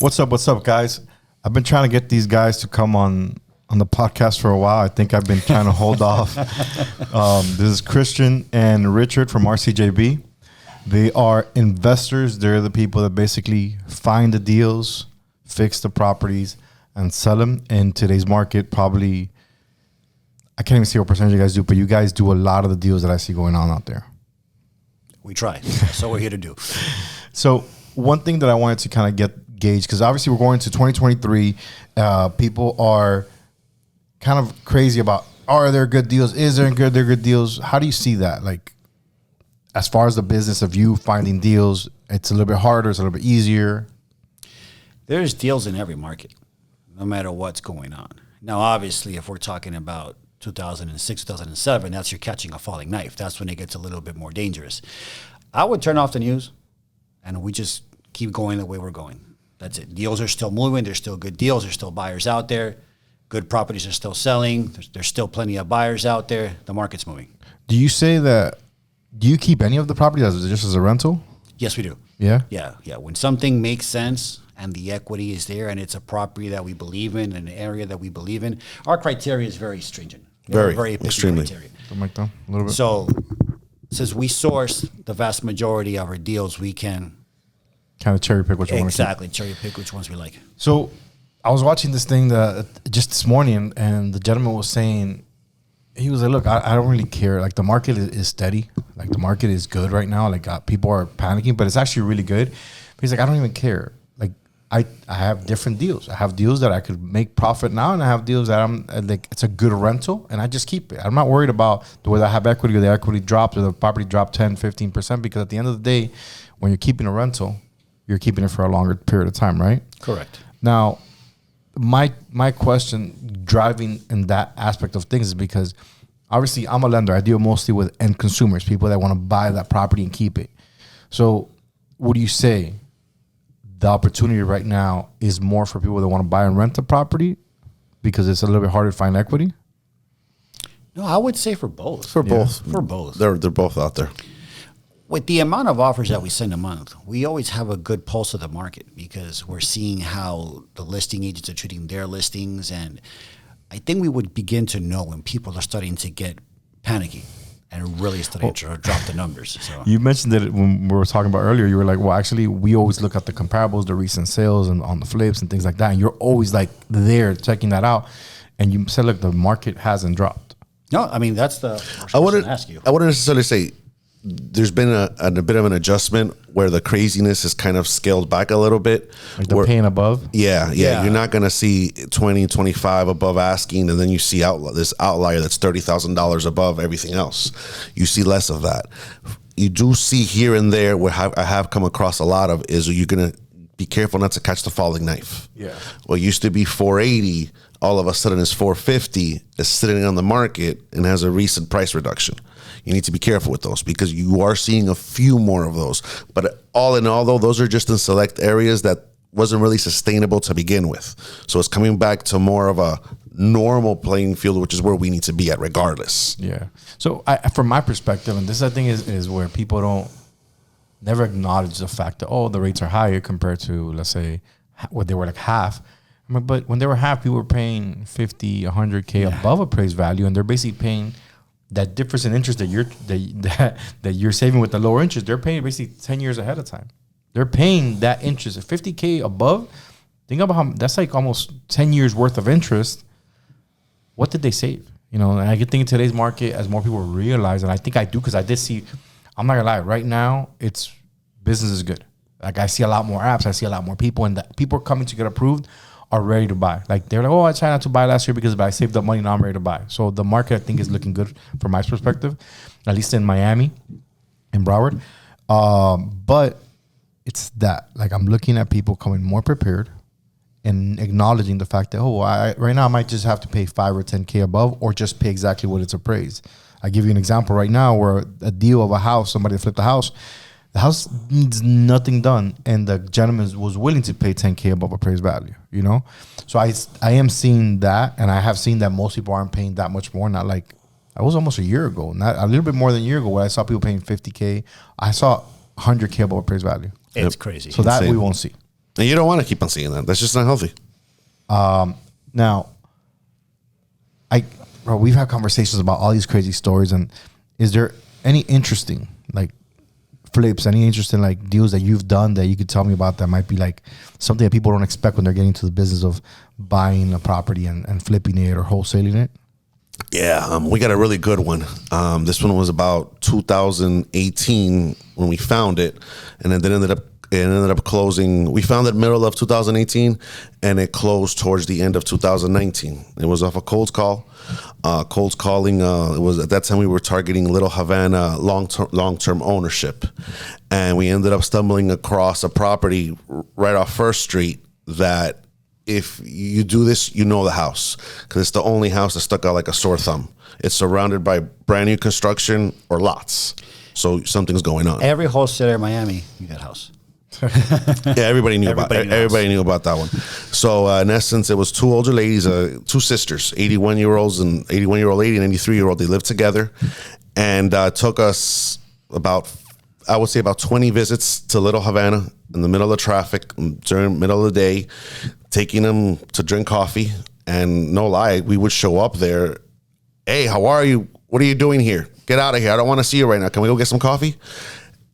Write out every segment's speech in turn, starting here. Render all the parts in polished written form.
What's up, guys? I've been trying to get these guys to come on the podcast for a while. I think I've been trying to hold off. This is Christian and Richard from RCJB. They are investors. They're the people that basically find the deals, fix the properties, and sell them. In today's market, probably, I can't even see what percentage you guys do, but you guys do a lot of the deals that I see going on out there. We try. That's what we're here to do. So one thing that I wanted to kind of gauge, because obviously we're going to 2023. People are kind of crazy about, are there good deals? Is there good deals? How do you see that? Like, as far as the business of you finding deals, it's a little bit harder, it's a little bit easier. There's deals in every market, no matter what's going on. Now, obviously, if we're talking about 2006, 2007, that's you're catching a falling knife. That's when it gets a little bit more dangerous. I would turn off the news, and we just keep going the way we're going. That's it. Deals are still moving. There's still good deals. There's still buyers out there. Good properties are still selling. There's still plenty of buyers out there. The market's moving. Do you keep any of the properties just as a rental? Yes, we do. Yeah? Yeah. When something makes sense and the equity is there and it's a property that we believe in, an area that we believe in, our criteria is very stringent. Very extremely. Something like that, a little bit. So since we source the vast majority of our deals, we can kind of cherry pick what you want to keep. Exactly, cherry pick which ones we like. So I was watching this thing just this morning, and the gentleman was saying, he was like, look, I don't really care. Like, the market is steady. Like, the market is good right now. Like, people are panicking, but it's actually really good. But he's like, I don't even care. Like, I have different deals. I have deals that I could make profit now, and I have deals that I'm like, it's a good rental, and I just keep it. I'm not worried about whether I have equity or the equity drops or the property dropped 10, 15%, because at the end of the day, when you're keeping a rental, you're keeping it for a longer period of time, right? Correct. Now, my question driving in that aspect of things is because obviously I'm a lender. I deal mostly with end consumers, people that want to buy that property and keep it. So would you say the opportunity right now is more for people that want to buy and rent the property because it's a little bit harder to find equity? No, I would say for both. For both. They're both out there. With the amount of offers that we send a month, we always have a good pulse of the market because we're seeing how the listing agents are treating their listings. And I think we would begin to know when people are starting to get panicky and really starting to drop the numbers. So you mentioned that when we were talking about earlier, you were like, well, actually, we always look at the comparables, the recent sales and on the flips and things like that. And you're always like there checking that out. And you said, look, the market hasn't dropped. No, I mean, that's the first I question to ask you. I wouldn't necessarily say there's been a bit of an adjustment where the craziness is kind of scaled back a little bit. Like the paying above? Yeah. You're not going to see 20, 25 above asking, and then you see this outlier that's $30,000 above everything else. You see less of that. You do see here and there where I have come across a lot of is you're going to be careful not to catch the falling knife. Yeah. What used to be 480, all of a sudden is 450, is sitting on the market and has a recent price reduction. You need to be careful with those because you are seeing a few more of those. But all in all, though, those are just in select areas that wasn't really sustainable to begin with. So it's coming back to more of a normal playing field, which is where we need to be at regardless. Yeah. So from my perspective, and this I think is where people don't never acknowledge the fact that, the rates are higher compared to, let's say, what they were like half. But when they were half, people were paying 50, 100K above appraised value, and they're basically paying that difference in interest that you're saving with the lower interest. They're paying basically 10 years ahead of time. They're paying that interest at 50K above. Think about how that's like almost 10 years worth of interest. What did they save? And I can think in today's market, as more people realize, and I think I do, because I did see, I'm not gonna lie, right now business is good. Like, I see a lot more apps, I see a lot more people, and the people coming to get approved are ready to buy. Like, they're like, I tried not to buy last year because I saved up money, now I'm ready to buy. So the market, I think, is looking good from my perspective, at least in Miami, in Broward. But it's that, like, I'm looking at people coming more prepared and acknowledging the fact that, right now I might just have to pay 5 or 10K above, or just pay exactly what it's appraised. I give you an example right now where a deal of a house, somebody flipped a house, the house needs nothing done, and the gentleman was willing to pay 10K above appraised value, So I am seeing that, and I have seen that most people aren't paying that much more. Not like, I was almost a year ago, not a little bit more than a year ago, where I saw people paying 50K. I saw 100K above appraised value. It's crazy. So that we won't see. And you don't want to keep on seeing that. That's just not healthy. Now, we've had conversations about all these crazy stories, and is there any interesting like flips, any interesting like deals that you've done that you could tell me about that might be like something that people don't expect when they're getting into the business of buying a property and flipping it or wholesaling it? Yeah, we got a really good one. This one was about 2018 when we found it, and then it ended up closing. We found it middle of 2018, and it closed towards the end of 2019. It was off a cold call. Cold calling. It was at that time we were targeting Little Havana long-term ownership, and we ended up stumbling across a property right off First Street that, if you do this, you know the house, because it's the only house that stuck out like a sore thumb. It's surrounded by brand new construction or lots, so something's going on. Every wholesaler in Miami knew that house. Yeah, everybody knew about that one. So in essence, it was two older ladies, two sisters, 81-year-olds and 81-year-old lady and 83-year-old. They lived together, and took us about 20 visits to Little Havana in the middle of traffic during the middle of the day, taking them to drink coffee. And no lie, we would show up there. Hey, how are you? What are you doing here? Get out of here. I don't want to see you right now. Can we go get some coffee?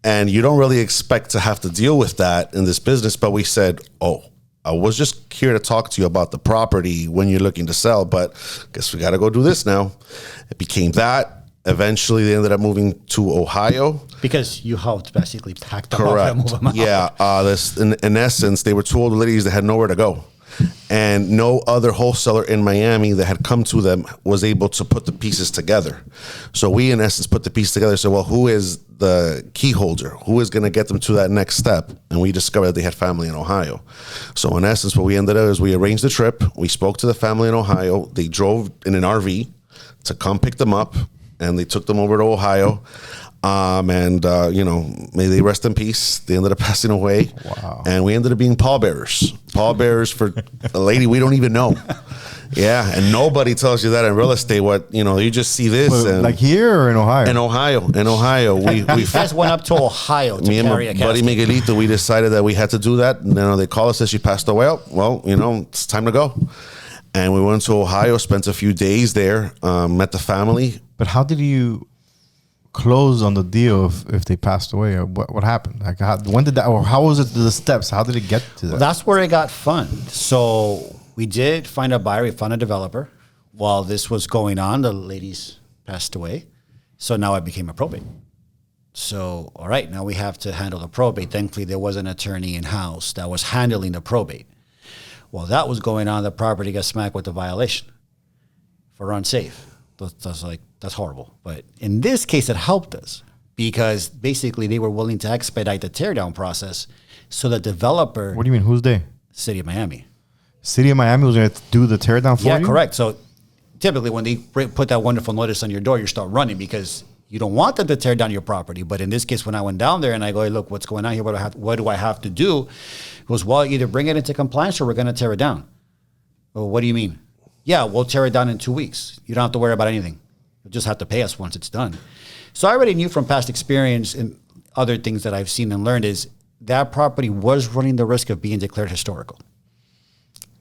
And you don't really expect to have to deal with that in this business. But we said, I was just here to talk to you about the property when you're looking to sell, but guess we got to go do this now. It became that. Eventually, they ended up moving to Ohio. Because you helped basically pack them Correct. up and move them out. Yeah. In essence, they were two older ladies that had nowhere to go. And no other wholesaler in Miami that had come to them was able to put the pieces together. So we, in essence, put the piece together. So, well, who is the key holder? Who is going to get them to that next step? And we discovered that they had family in Ohio. So in essence, what we ended up is we arranged the trip. We spoke to the family in Ohio. They drove in an RV to come pick them up, and they took them over to Ohio. May they rest in peace. They ended up passing away. Wow. And we ended up being pallbearers for a lady we don't even know. Yeah, and nobody tells you that in real estate. You just see this. And like here or in Ohio? In Ohio. We first went up to Ohio to me and carry my a buddy casket. Miguelito, we decided that we had to do that. And then they called us, said she passed away. Well, it's time to go. And we went to Ohio, spent a few days there, met the family. But how did you close on the deal if they passed away? Or what happened? Like when did that, or how was it the steps? How did it get to that? Well, that's where it got fun. So we did find a buyer, we found a developer. While this was going on, the ladies passed away. So now it became a probate. So, all right, now we have to handle the probate. Thankfully, there was an attorney in-house that was handling the probate. While that was going on, the property got smacked with a violation for unsafe. That's horrible. But in this case, it helped us because basically they were willing to expedite the teardown process so the developer... What do you mean? Who's they? City of Miami. City of Miami was going to do the teardown for you? Yeah, correct. So typically when they put that wonderful notice on your door, you start running because you don't want them to tear down your property. But in this case, when I went down there and I go, hey, look, what's going on here? What do I have to do? It was, well, either bring it into compliance or we're going to tear it down. Well, what do you mean? Yeah, we'll tear it down in 2 weeks. You don't have to worry about anything. You'll just have to pay us once it's done. So I already knew from past experience and other things that I've seen and learned is that property was running the risk of being declared historical,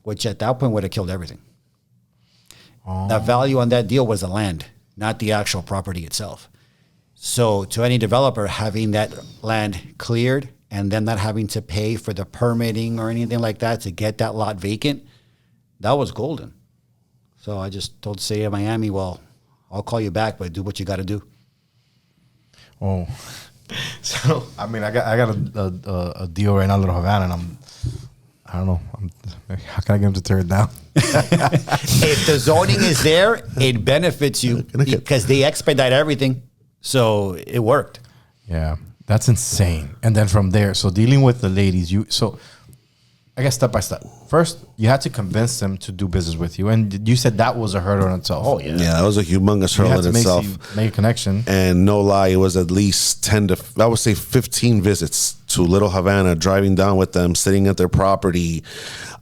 which at that point would have killed everything. Oh. The value on that deal was the land, not the actual property itself. So to any developer, having that land cleared and then not having to pay for the permitting or anything like that to get that lot vacant, that was golden. So I just told the city of Miami, well, I'll call you back, but do what you got to do. Oh, so I mean, I got a deal right now, Little Havana, and I don't know. How can I get them to tear it down? If the zoning is there, it benefits you because they expedite everything. So it worked. Yeah, that's insane. And then from there, so dealing with the ladies, I guess step by step. First, you had to convince them to do business with you, and you said that was a hurdle in itself. Oh yeah, that was a humongous hurdle in itself. Make a connection, and no lie, it was at least 15 visits to Little Havana, driving down with them, sitting at their property,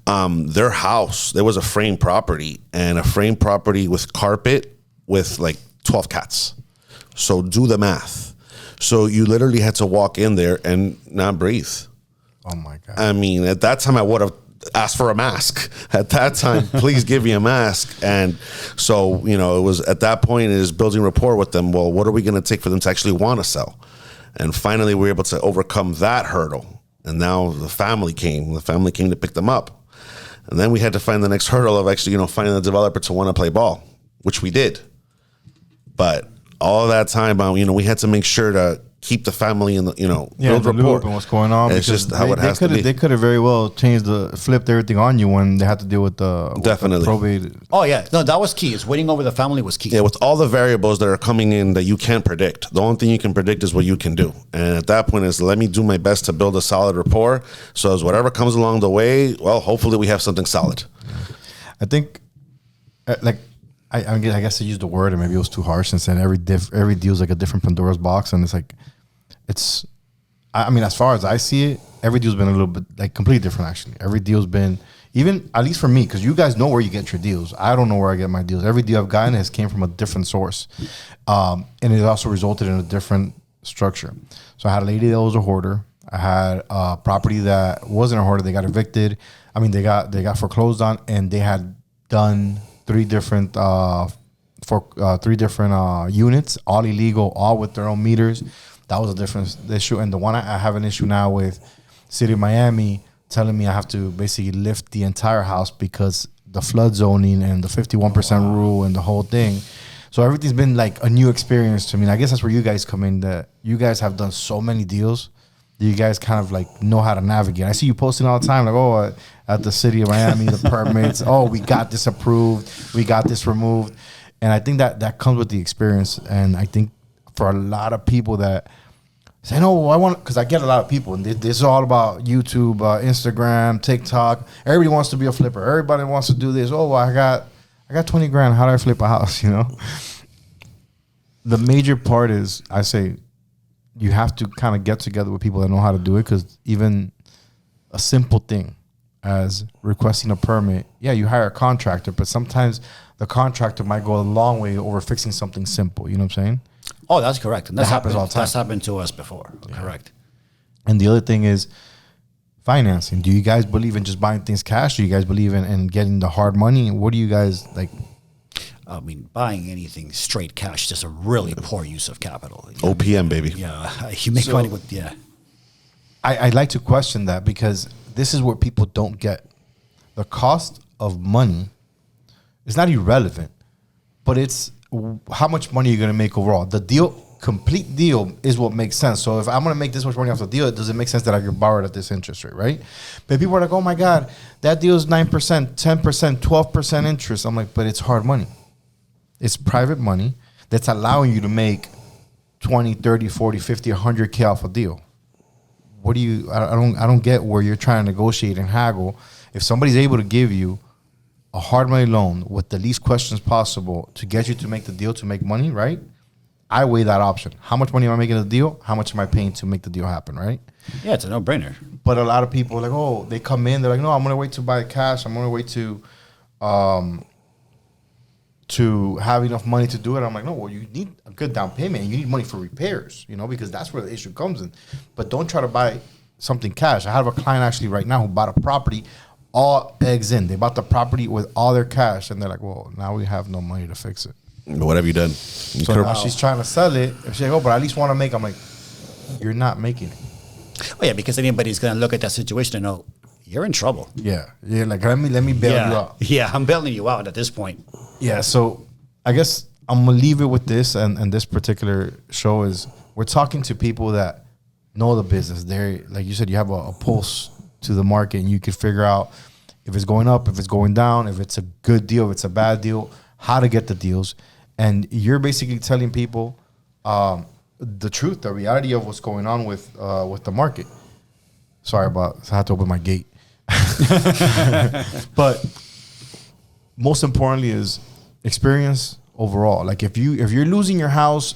their house. There was a frame property, and a frame property with carpet with like 12 cats. So do the math. So you literally had to walk in there and not breathe. Oh my God. I mean, at that time, I would have asked for a mask. At that time, please give me a mask. And so, it was at that point is building rapport with them. Well, what are we going to take for them to actually want to sell? And finally, we were able to overcome that hurdle. And now the family came. The family came to pick them up. And then we had to find the next hurdle of actually, finding the developer to want to play ball, which we did. But all that time, we had to make sure to keep the family in the, build the rapport. loop and what's going on. It's just how it has to be. They could have very well flipped everything on you when they had to deal with the Definitely probate. Oh yeah, no, that was key. Is waiting over the family was key. Yeah, with all the variables that are coming in that you can't predict. The only thing you can predict is what you can do. And at that point is let me do my best to build a solid rapport. So as whatever comes along the way, well, hopefully we have something solid. I think, I guess I used the word, and maybe it was too harsh, and said every deal is like a different Pandora's box, and I mean, as far as I see it, every deal's been a little bit like completely different. Actually, every deal's been, even at least for me, because you guys know where you get your deals. I don't know where I get my deals. Every deal I've gotten has came from a different source, and it also resulted in a different structure. So I had a lady that was a hoarder. I had a property that wasn't a hoarder. They got evicted. I mean, they got foreclosed on, and they had done three different units, all illegal, all with their own meters. That was a different issue. And the one I have an issue now with City of Miami telling me I have to basically lift the entire house because the flood zoning and the 51% rule and the whole thing. So everything's been like a new experience to me. And I guess that's where you guys come in, that you guys have done so many deals. You guys kind of like know how to navigate. I see you posting all the time, like, at the City of Miami, the permits. We got this approved. We got this removed. And I think that comes with the experience. And I think for a lot of people that say, no, I want, because I get a lot of people, and this is all about YouTube, Instagram, TikTok. Everybody wants to be a flipper. Everybody wants to do this. I got $20,000. How do I flip a house? The major part is, I say, you have to kind of get together with people that know how to do it, because even a simple thing as requesting a permit, you hire a contractor, but sometimes the contractor might go a long way over fixing something simple. You know what I'm saying? Oh, that's correct. And that happens all the time. That's happened to us before. Yeah. Correct. And the other thing is financing. Do you guys believe in just buying things cash? Do you guys believe in getting the hard money? What do you guys like? I mean, buying anything straight cash is just a really poor use of capital. OPM, baby. Yeah, you make money with, I'd like to question that, because this is what people don't get. The cost of money is not irrelevant, but it's how much money you're going to make overall. The complete deal is what makes sense. So if I'm going to make this much money off the deal, it doesn't make sense that I can borrow it at this interest rate, right? But people are like, oh my God, that deal is 9%, 10%, 12% interest. I'm like, but it's hard money. It's private money that's allowing you to make 20, 30, 40, 50, 100K off a deal. What do you, I don't get where you're trying to negotiate and haggle. If somebody's able to give you a hard money loan with the least questions possible to get you to make the deal, to make money, right? I weigh that option. How much money am I making a deal? How much am I paying to make the deal happen, right? Yeah, it's a no-brainer. But a lot of people are like, they come in, they're like, no, I'm going to wait to buy cash. I'm going to wait to have enough money to do it. I'm like, no, well, you need a good down payment, and you need money for repairs, because that's where the issue comes in. But don't try to buy something cash. I have a client actually right now who bought a property, all eggs in. They bought the property with all their cash, and they're like, well, now we have no money to fix it. What have you done? So now she's trying to sell it. If she's like, but I at least want to make, I'm like, you're not making it. Oh yeah, because anybody's gonna look at that situation and know you're in trouble. Yeah, like let me bail you out. Yeah, I'm bailing you out at this point. Yeah, so I guess I'm gonna leave it with this, and this particular show is we're talking to people that know the business. They're, like you said, you have a pulse to the market, and you can figure out if it's going up, if it's going down, if it's a good deal, if it's a bad deal, how to get the deals. And you're basically telling people the truth, the reality of what's going on with the market. Sorry I had to open my gate. But most importantly is experience overall. Like if you're losing your house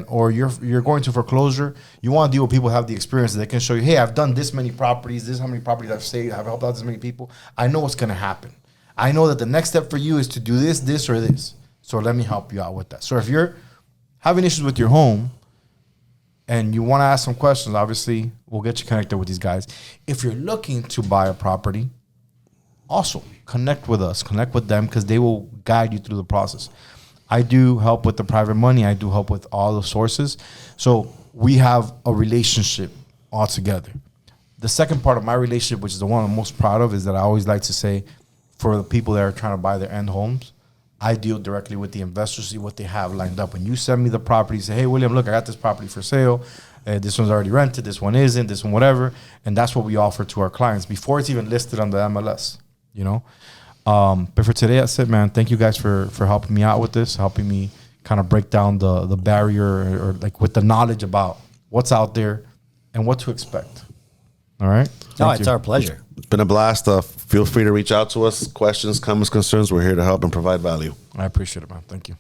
or you're going to foreclosure, you want to deal with people who have the experience that they can show you, hey, I've done this many properties, this is how many properties I've saved, I've helped out this many people. I know what's gonna happen. I know that the next step for you is to do this, this, or this. So let me help you out with that. So if you're having issues with your home and you want to ask some questions, obviously We'll get you connected with these guys. If you're looking to buy a property, also connect with us, connect with them, because they will guide you through the process. I do help with the private money. I do help with all the sources. So we have a relationship all together. The second part of my relationship, which is the one I'm most proud of, is that I always like to say, for the people that are trying to buy their end homes, I deal directly with the investors, see what they have lined up. When you send me the property, say, hey, William, look, I got this property for sale. This one's already rented. This one isn't. This one, whatever. And that's what we offer to our clients before it's even listed on the MLS, you know? But for today, that's it, man. Thank you guys for helping me out with this, helping me kind of break down the barrier or like with the knowledge about what's out there and what to expect. All right? No, it's our pleasure. It's been a blast. Feel free to reach out to us. Questions, comments, concerns. We're here to help and provide value. I appreciate it, man. Thank you.